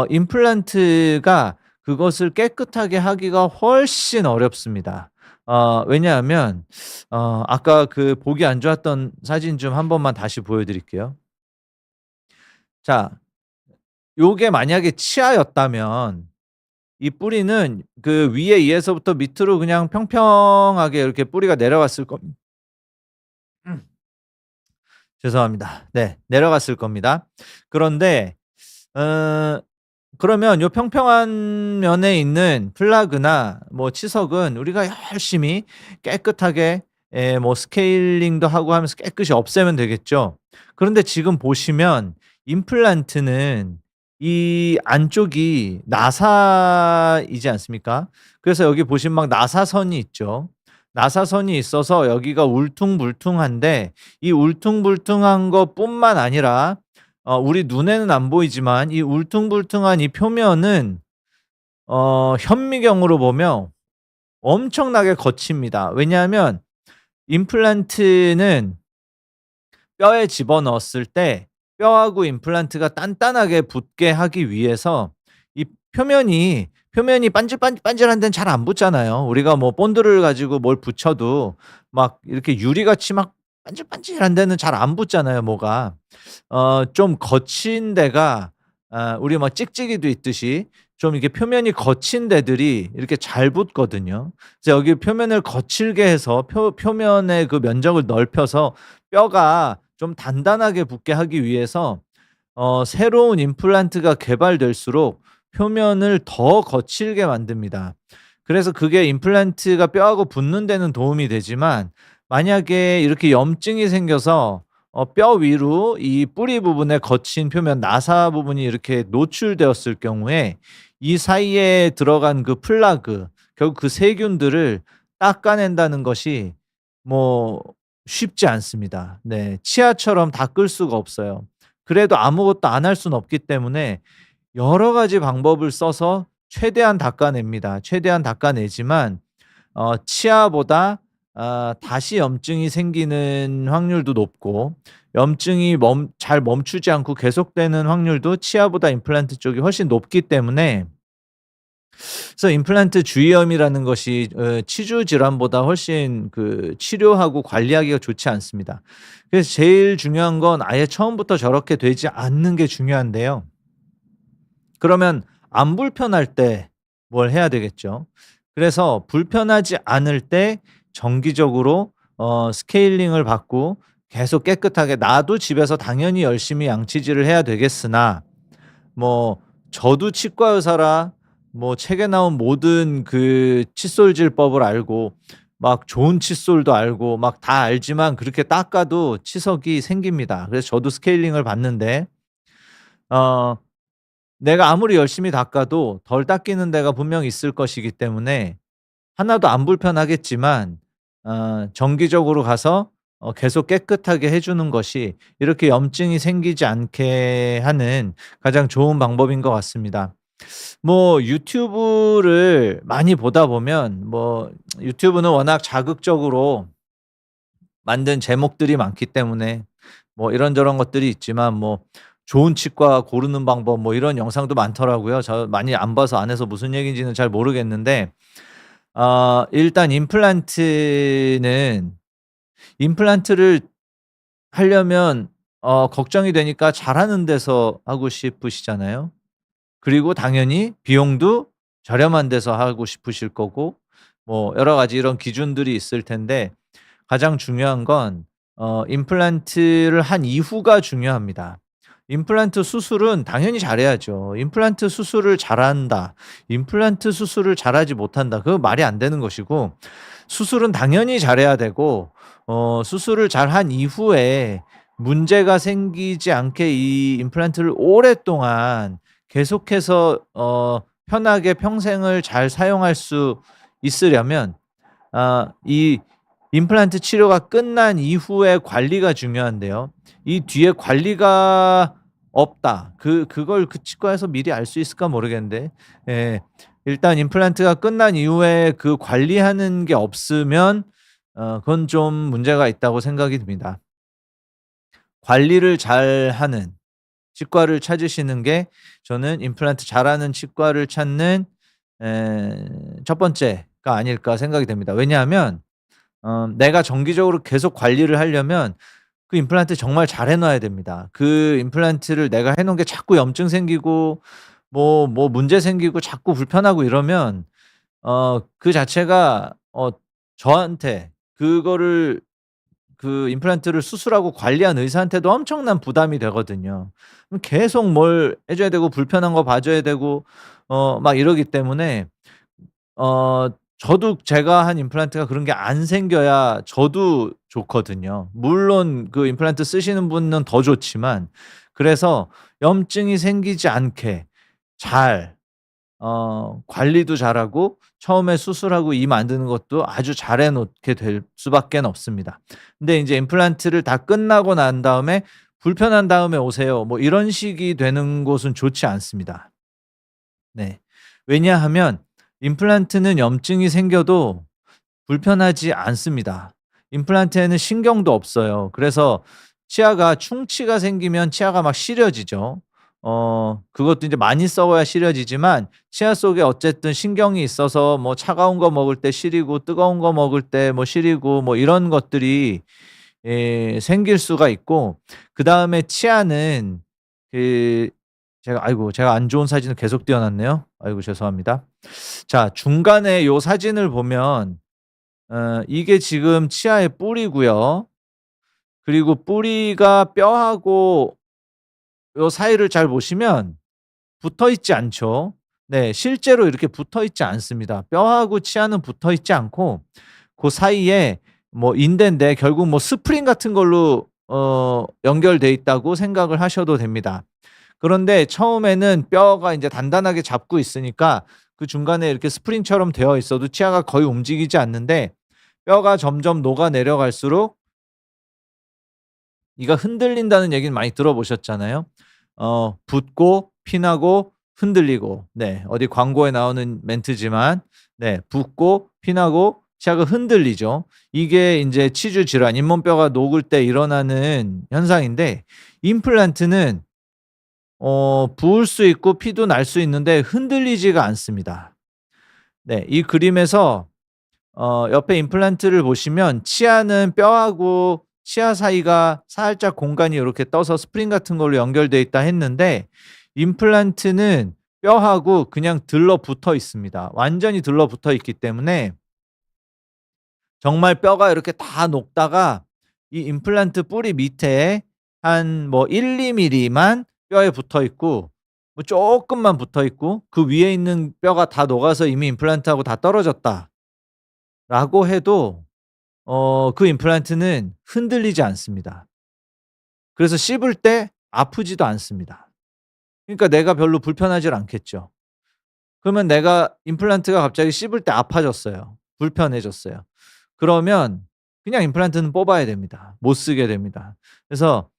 임플란트가 그것을 깨끗하게 하기가 훨씬 어렵습니다. 왜냐하면 아까 그 보기 안 좋았던 사진 좀 한 번만 다시 보여 드릴게요. 자, 요게 만약에 치아였다면 이 뿌리는 그 위에 의해서부터 밑으로 그냥 평평하게 이렇게 뿌리가 내려갔을 겁니다. 죄송합니다. 네. 내려갔을 겁니다. 그런데 어 그러면 요 평평한 면에 있는 플라그나 뭐 치석은 우리가 열심히 깨끗하게 뭐 스케일링도 하고 하면서 깨끗이 없애면 되겠죠. 그런데 지금 보시면 임플란트는 이 안쪽이 나사이지 않습니까? 그래서 여기 보시면 막 나사선이 있죠. 나사선이 있어서 여기가 울퉁불퉁한데 이 울퉁불퉁한 것뿐만 아니라 우리 눈에는 안 보이지만 이 울퉁불퉁한 이 표면은 현미경으로 보면 엄청나게 거칩니다. 왜냐하면 임플란트는 뼈에 집어넣었을 때 뼈하고 임플란트가 단단하게 붙게 하기 위해서 이 표면이 반질반질한 데는 잘 안 붙잖아요. 우리가 뭐 본드를 가지고 뭘 붙여도 막 이렇게 유리같이 막 반질반질한 데는 잘 안 붙잖아요, 뭐가. 좀 거친 데가 우리 막 찍찍이도 있듯이 좀 이렇게 표면이 거친 데들이 이렇게 잘 붙거든요. 그래서 여기 표면을 거칠게 해서 표면의 그 면적을 넓혀서 뼈가 좀 단단하게 붙게 하기 위해서 새로운 임플란트가 개발될수록 표면을 더 거칠게 만듭니다. 그래서 그게 임플란트가 뼈하고 붙는 데는 도움이 되지만 만약에 이렇게 염증이 생겨서 뼈 위로 이 뿌리 부분에 거친 표면 나사 부분이 이렇게 노출되었을 경우에 이 사이에 들어간 그 플라그 결국 그 세균들을 닦아낸다는 것이 뭐 쉽지 않습니다. 네. 치아처럼 닦을 수가 없어요. 그래도 아무것도 안 할 수는 없기 때문에 여러 가지 방법을 써서 최대한 닦아냅니다. 최대한 닦아내지만 치아보다 다시 염증이 생기는 확률도 높고 염증이 잘 멈추지 않고 계속되는 확률도 치아보다 임플란트 쪽이 훨씬 높기 때문에 그래서 임플란트 주위염이라는 것이 치주 질환보다 훨씬 그 치료하고 관리하기가 좋지 않습니다. 그래서 제일 중요한 건 아예 처음부터 저렇게 되지 않는 게 중요한데요. 그러면 안 불편할 때 뭘 해야 되겠죠. 그래서 불편하지 않을 때 정기적으로 스케일링을 받고 계속 깨끗하게 나도 집에서 당연히 열심히 양치질을 해야 되겠으나 뭐 저도 치과 의사라 뭐 책에 나온 모든 그 칫솔질법을 알고 막 좋은 칫솔도 알고 막 다 알지만 그렇게 닦아도 치석이 생깁니다. 그래서 저도 스케일링을 받는데 어 내가 아무리 열심히 닦아도 덜 닦이는 데가 분명히 있을 것이기 때문에 하나도 안 불편하겠지만 정기적으로 가서 계속 깨끗하게 해 주는 것이 이렇게 염증이 생기지 않게 하는 가장 좋은 방법인 것 같습니다. 뭐 유튜브를 많이 보다 보면 뭐 유튜브는 워낙 자극적으로 만든 제목들이 많기 때문에 뭐 이런저런 것들이 있지만 뭐 좋은 치과 고르는 방법 뭐 이런 영상도 많더라고요. 저 많이 안 봐서 안에서 무슨 얘기인지는 잘 모르겠는데 일단 임플란트를 하려면 걱정이 되니까 잘하는 데서 하고 싶으시잖아요. 그리고 당연히 비용도 저렴한 데서 하고 싶으실 거고 뭐 여러 가지 이런 기준들이 있을 텐데 가장 중요한 건 임플란트를 한 이후가 중요합니다. 임플란트 수술은 당연히 잘해야죠. 임플란트 수술을 잘한다. 임플란트 수술을 잘하지 못한다. 그거 말이 안 되는 것이고 수술은 당연히 잘해야 되고 수술을 잘한 이후에 문제가 생기지 않게 이 임플란트를 오랫동안 계속해서 편하게 평생을 잘 사용할 수 있으려면 이 임플란트 치료가 끝난 이후의 관리가 중요한데요. 이 뒤에 관리가 없다. 그걸 그 치과에서 미리 알 수 있을까 모르겠는데 예. 일단 임플란트가 끝난 이후에 그 관리하는 게 없으면 그건 좀 문제가 있다고 생각이 듭니다. 관리를 잘하는 치과를 찾으시는 게 저는 임플란트 잘하는 치과를 찾는 첫 번째가 아닐까 생각이 됩니다. 왜냐하면 내가 정기적으로 계속 관리를 하려면 그 임플란트 정말 잘 해 놔야 됩니다. 그 임플란트를 내가 해 놓은 게 자꾸 염증 생기고 뭐 문제 생기고 자꾸 불편하고 이러면 그 자체가 저한테 그거를 그 임플란트를 수술하고 관리한 의사한테도 엄청난 부담이 되거든요. 그럼 계속 뭘 해 줘야 되고 불편한 거 봐 줘야 되고 막 이러기 때문에 어 저도 제가 한 임플란트가 그런 게 안 생겨야 저도 좋거든요. 물론 그 임플란트 쓰시는 분은 더 좋지만 그래서 염증이 생기지 않게 잘 관리도 잘하고 처음에 수술하고 이 만드는 것도 아주 잘해 놓게 될 수밖엔 없습니다. 근데 인제 임플란트를 다 끝나고 난 다음에 "불편한 다음에 오세요." 뭐 이런 식이 되는 곳은 좋지 않습니다. 네. 왜냐하면 임플란트는 염증이 생겨도 불편하지 않습니다. 임플란트에는 신경도 없어요. 그래서 치아가 충치가 생기면 치아가 막 시려지죠. 그것도 인제 많이 썩어야 시려지지만 치아 속에 어쨌든 신경이 있어서 뭐 차가운 거 먹을 때 시리고 뜨거운 거 먹을 때 뭐 시리고 뭐 이런 것들이 생길 수가 있고, 그다음에 치아는 그 제가 안 좋은 사진을 계속 띄워 놨네요. 아이고 죄송합니다. 자, 중간에 요 사진을 보면 이게 지금 치아의 뿌리고요. 그리고 뿌리가 뼈하고 요 사이를 잘 보시면 붙어 있지 않죠. 네. 실제로 이렇게 붙어 있지 않습니다. 뼈하고 치아는 붙어 있지 않고 고 사이에 뭐 인대인데 결국 뭐 스프링 같은 걸로 연결돼 있다고 생각을 하셔도 됩니다. 그런데 처음에는 뼈가 인제 단단하게 잡고 있으니까 그 중간에 이렇게 스프링처럼 되어 있어도 치아가 거의 움직이지 않는데, 뼈가 점점 녹아 내려갈수록 이가 흔들린다는 얘기는 많이 들어보셨잖아요. 붓고 피나고 흔들리고, 네, 어디 광고에 나오는 멘트지만 네, 붓고 피나고 치아가 흔들리죠. 이게 인제 치주 질환, 잇몸뼈가 녹을 때 일어나는 현상인데, 임플란트는 부을 수 있고 피도 날 수 있는데 흔들리지가 않습니다. 네. 이 그림에서 옆에 임플란트를 보시면 치아는 뼈하고 치아 사이가 살짝 공간이 요렇게 떠서 스프링 같은 걸로 연결돼 있다 했는데, 임플란트는 뼈하고 그냥 들러붙어 있습니다. 완전히 들러붙어 있기 때문에 정말 뼈가 이렇게 다 녹다가 이 임플란트 뿌리 밑에 한 뭐 1-2 밀리만 뼈에 붙어 있고, 뭐 쪼끔만 붙어 있고 그 위에 있는 뼈가 다 녹아서 이미 임플란트하고 다 떨어졌다라고 해도 그 임플란트는 흔들리지 않습니다. 그래서 씹을 때 아프지도 않습니다. 그러니까 내가 별로 불편하질 않겠죠. 그러면 내가 임플란트가 갑자기 씹을 때 아파졌어요. 불편해졌어요. 그러면 그냥 임플란트는 뽑아야 됩니다. 못 쓰게 됩니다. 그래서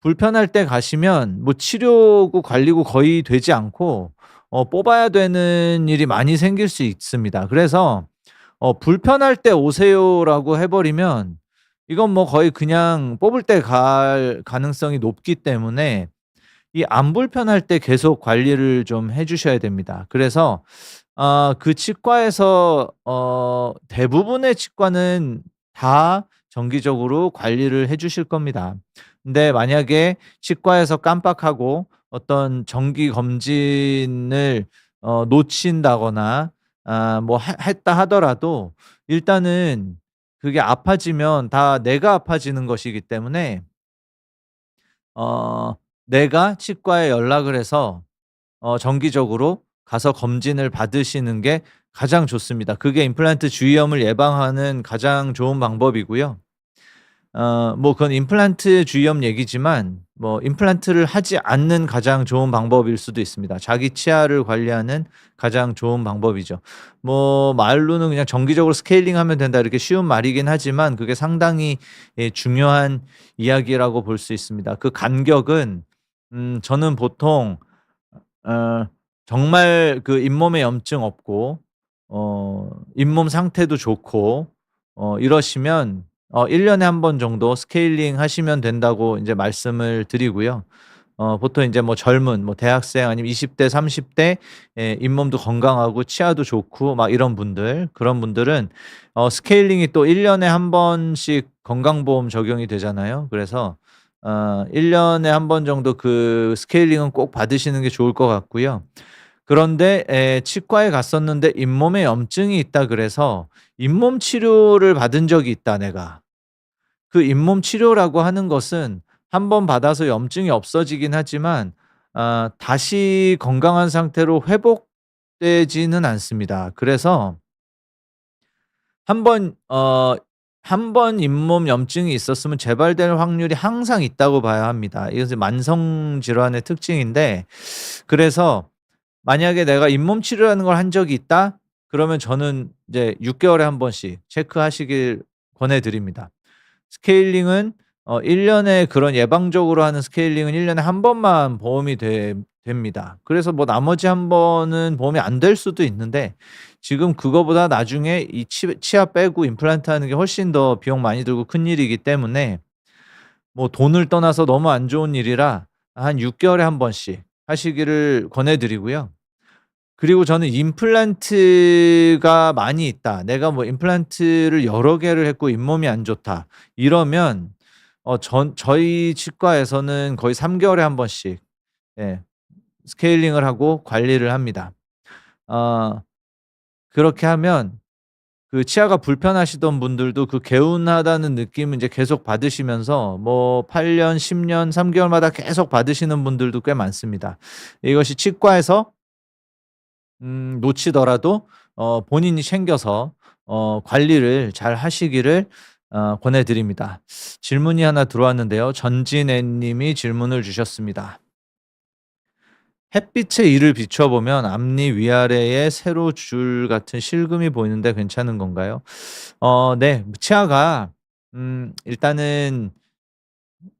불편할 때 가시면 뭐 치료고 관리고 거의 되지 않고 뽑아야 되는 일이 많이 생길 수 있습니다. 그래서 "불편할 때 오세요."라고 해 버리면 이건 뭐 거의 그냥 뽑을 때 갈 가능성이 높기 때문에 이 안 불편할 때 계속 관리를 좀 해 주셔야 됩니다. 그래서 그 치과에서 대부분의 치과는 다 정기적으로 관리를 해 주실 겁니다. 근데 만약에 치과에서 깜빡하고 어떤 정기 검진을 놓친다거나 뭐 했다 하더라도 일단은 그게 아파지면 다 내가 아파지는 것이기 때문에 어 내가 치과에 연락을 해서 정기적으로 가서 검진을 받으시는 게 가장 좋습니다. 그게 임플란트 주위염을 예방하는 가장 좋은 방법이고요. 뭐 그건 임플란트 주위염 얘기지만 뭐 임플란트를 하지 않는 가장 좋은 방법일 수도 있습니다. 자기 치아를 관리하는 가장 좋은 방법이죠. 뭐 말로는 그냥 "정기적으로 스케일링하면 된다." 이렇게 쉬운 말이긴 하지만 그게 상당히 중요한 이야기라고 볼 수 있습니다. 그 간격은 저는 보통 어 정말 그 잇몸에 염증 없고 잇몸 상태도 좋고 이러시면 1 년에 한 번 정도 스케일링 하시면 된다고 인제 말씀을 드리고요. 보통 인제 뭐 젊은 뭐 대학생 아니면 20대 30대 잇몸도 건강하고 치아도 좋고 막 이런 분들, 그런 분들은 스케일링이 또 1 년에 한 번씩 건강보험 적용이 되잖아요. 그래서 1 년에 한 번 정도 그 스케일링은 꼭 받으시는 게 좋을 것 같고요. 그런데 치과에 갔었는데 잇몸에 염증이 있다 그래서 잇몸 치료를 받은 적이 있다 내가. 그 잇몸 치료라고 하는 것은 한 번 받아서 염증이 없어지긴 하지만 다시 건강한 상태로 회복되지는 않습니다. 그래서 한 번 한 번 잇몸 염증이 있었으면 재발될 확률이 항상 있다고 봐야 합니다. 이것은 만성 질환의 특징인데, 그래서 만약에 내가 잇몸 치료라는 걸 한 적이 있다? 그러면 저는 이제 6 개월에 한 번씩 체크하시길 권해 드립니다. 스케일링은 1 년에 그런 예방적으로 하는 스케일링은 1 년에 한 번만 보험이 됩니다. 그래서 뭐 나머지 한 번은 보험이 안 될 수도 있는데 지금 그거보다 나중에 이 치아 빼고 임플란트 하는 게 훨씬 더 비용 많이 들고 큰일이기 때문에 뭐 돈을 떠나서 너무 안 좋은 일이라 한 6 개월에 한 번씩 하시기를 권해 드리고요. 그리고 저는 임플란트가 많이 있다. 내가 뭐 임플란트를 여러 개를 했고 잇몸이 안 좋다. 이러면 저희 치과에서는 거의 3 개월에 한 번씩 예 스케일링을 하고 관리를 합니다. 어 그렇게 하면 그 치아가 불편하시던 분들도 그 개운하다는 느낌을 이제 계속 받으시면서 뭐 8 년, 10년 3 개월마다 계속 받으시는 분들도 꽤 많습니다. 이것이 치과에서 놓치더라도 본인이 챙겨서 관리를 잘 하시기를 권해 드립니다. 질문이 하나 들어왔는데요. 전진애 님이 질문을 주셨습니다. 햇빛에 이를 비춰 보면 앞니 위아래에 세로 줄 같은 실금이 보이는데 괜찮은 건가요? 네. 치아가 일단은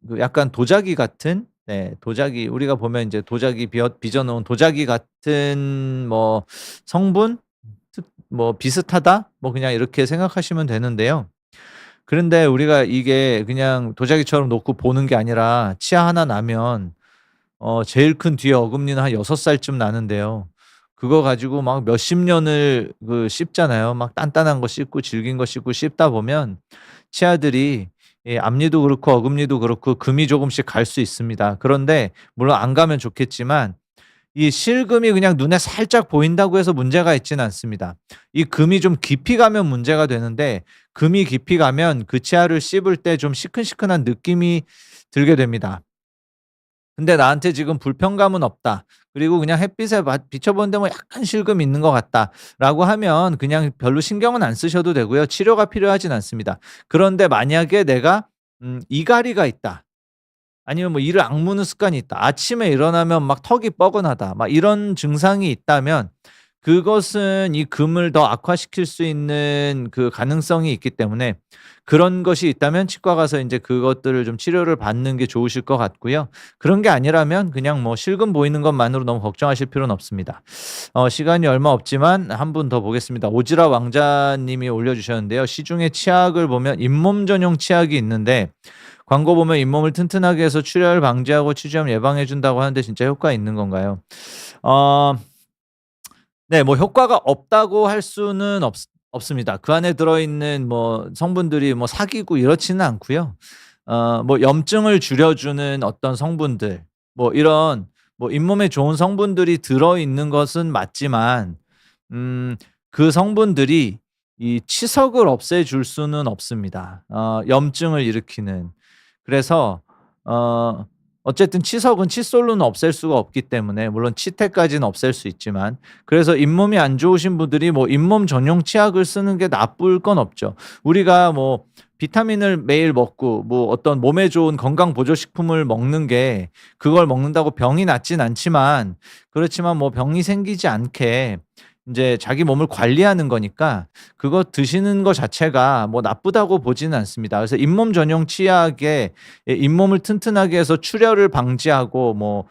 그 약간 도자기 같은 도자기 우리가 보면 인제 도자기 빚어 놓은 도자기 같은 뭐 성분 뭐 비슷하다 뭐 그냥 이렇게 생각하시면 되는데요. 그런데 우리가 이게 그냥 도자기처럼 놓고 보는 게 아니라 치아 하나 나면 제일 큰 뒤에 어금니는 한 6 살쯤 나는데요. 그거 가지고 막 몇십 년을 그 씹잖아요. 막 단단한 거 씹고 질긴 거 씹고 씹다 보면 치아들이 앞니도 그렇고 어금니도 그렇고 금이 조금씩 갈 수 있습니다. 그런데 물론 안 가면 좋겠지만 이 실금이 그냥 눈에 살짝 보인다고 해서 문제가 있지는 않습니다. 이 금이 좀 깊이 가면 문제가 되는데 금이 깊이 가면 그 치아를 씹을 때 좀 시큰시큰한 느낌이 들게 됩니다. 근데 나한테 지금 불편감은 없다. 그리고 그냥 햇빛에 비춰 보는데 뭐 약간 실금이 있는 것 같다라고 하면 그냥 별로 신경은 안 쓰셔도 되고요. 치료가 필요하진 않습니다. 그런데 만약에 내가 이갈이가 있다. 아니면 뭐 이를 악무는 습관이 있다. 아침에 일어나면 막 턱이 뻐근하다. 막 이런 증상이 있다면 그것은 이 금을 더 악화시킬 수 있는 그 가능성이 있기 때문에 그런 것이 있다면 치과 가서 인제 그것들을 좀 치료를 받는 게 좋으실 것 같고요. 그런 게 아니라면 그냥 뭐 실금 보이는 것만으로 너무 걱정하실 필요는 없습니다. 시간이 얼마 없지만 한 분 더 보겠습니다. 오지랖 왕자님이 올려주셨는데요. 시중에 치약을 보면 잇몸 전용 치약이 있는데 광고 보면 잇몸을 튼튼하게 해서 출혈 방지하고 치주염 예방해 준다고 하는데 진짜 효과 있는 건가요? 어 네. 뭐 효과가 없다고 할 수는 없습니다. 그 안에 들어있는 뭐 성분들이 뭐 사기고 이렇지는 않고요. 뭐 염증을 줄여주는 어떤 성분들 뭐 이런 뭐 잇몸에 좋은 성분들이 들어있는 것은 맞지만 음 그 성분들이 이 치석을 없애줄 수는 없습니다, 염증을 일으키는. 그래서 어 어쨌든 치석은 칫솔로는 없앨 수가 없기 때문에 물론 치태까지는 없앨 수 있지만 그래서 잇몸이 안 좋으신 분들이 뭐 잇몸 전용 치약을 쓰는 게 나쁠 건 없죠. 우리가 뭐 비타민을 매일 먹고 뭐 어떤 몸에 좋은 건강 보조 식품을 먹는 게 그걸 먹는다고 병이 낫진 않지만 그렇지만 뭐 병이 생기지 않게 인제 자기 몸을 관리하는 거니까 그거 드시는 거 자체가 뭐 나쁘다고 보지는 않습니다. 그래서 잇몸 전용 치약에 잇몸을 튼튼하게 해서 출혈을 방지하고 뭐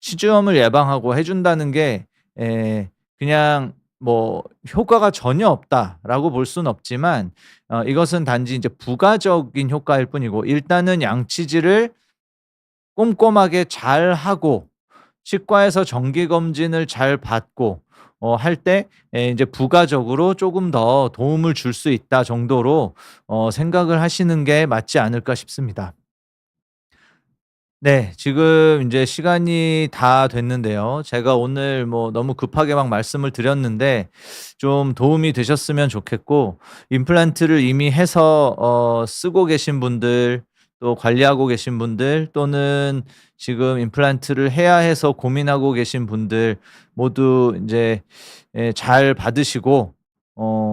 치주염을 예방하고 해 준다는 게 그냥 뭐 '효과가 전혀 없다.'라고 볼 수는 없지만 이것은 단지 인제 부가적인 효과일 뿐이고 일단은 양치질을 꼼꼼하게 잘하고 치과에서 정기 검진을 잘 받고 할 때 인제 부가적으로 조금 더 도움을 줄 수 있다 정도로 생각을 하시는 게 맞지 않을까 싶습니다. 네. 지금 인제 시간이 다 됐는데요. 제가 오늘 뭐 너무 급하게 막 말씀을 드렸는데 좀 도움이 되셨으면 좋겠고 임플란트를 이미 해서 쓰고 계신 분들 또 관리하고 계신 분들 또는 지금 임플란트를 해야 해서 고민하고 계신 분들 모두 인제 잘 받으시고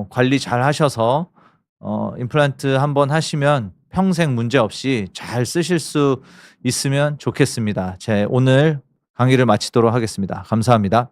관리 잘하셔서 임플란트 한번 하시면 평생 문제 없이 잘 쓰실 수 있으면 좋겠습니다. 오늘 강의를 마치도록 하겠습니다. 감사합니다.